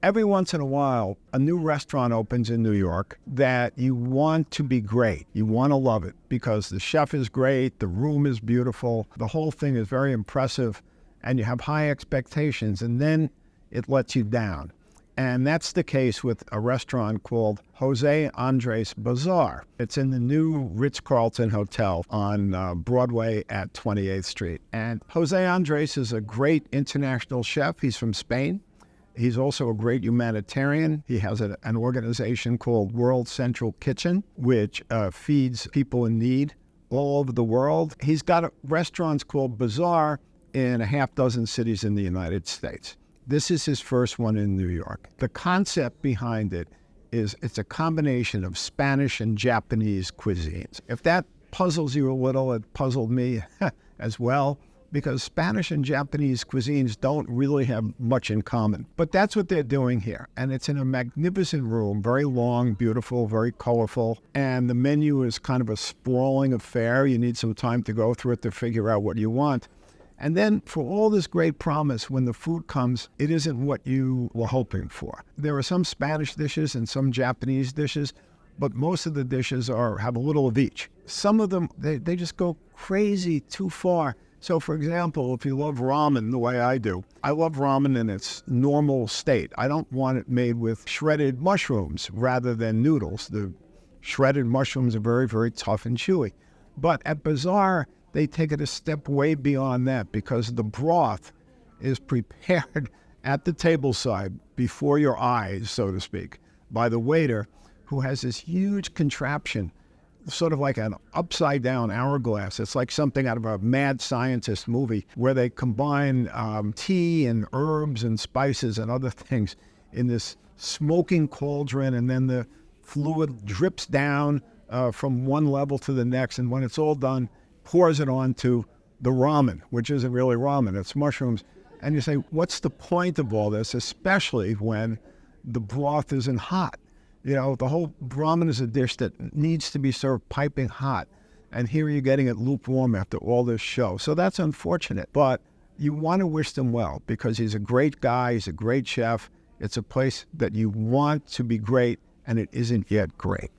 Every once in a while, a new restaurant opens in New York that you want to be great. You want to love it because the chef is great, the room is beautiful, the whole thing is very impressive, and you have high expectations, and then it lets you down. And that's the case with a restaurant called Jose Andres Bazaar. It's in the new Ritz-Carlton Hotel on Broadway at 28th Street. And Jose Andres is a great international chef. He's from Spain. He's also a great humanitarian. He has an organization called World Central Kitchen, which feeds people in need all over the world. He's got restaurants called Bazaar in a half dozen cities in the United States. This is his first one in New York. The concept behind it is it's a combination of Spanish and Japanese cuisines. If that puzzles you a little, it puzzled me as well, because Spanish and Japanese cuisines don't really have much in common. But that's what they're doing here. And it's in a magnificent room, very long, beautiful, very colorful. And the menu is kind of a sprawling affair. You need some time to go through it to figure out what you want. And then for all this great promise, when the food comes, it isn't what you were hoping for. There are some Spanish dishes and some Japanese dishes, but most of the dishes have a little of each. Some of them, they just go crazy too far. So for example, if you love ramen the way I do, I love ramen in its normal state. I don't want it made with shredded mushrooms rather than noodles. The shredded mushrooms are very, very tough and chewy. But at Bazaar, they take it a step way beyond that because the broth is prepared at the table side before your eyes, so to speak, by the waiter who has this huge contraption, sort of like an upside-down hourglass. It's like something out of a mad scientist movie where they combine tea and herbs and spices and other things in this smoking cauldron, and then the fluid drips down from one level to the next, and when it's all done, pours it onto the ramen, which isn't really ramen, it's mushrooms. And you say, what's the point of all this, especially when the broth isn't hot? You know, the whole ramen is a dish that needs to be served piping hot. And here you're getting it lukewarm after all this show. So that's unfortunate, but you want to wish them well because he's a great guy, he's a great chef. It's a place that you want to be great, and it isn't yet great.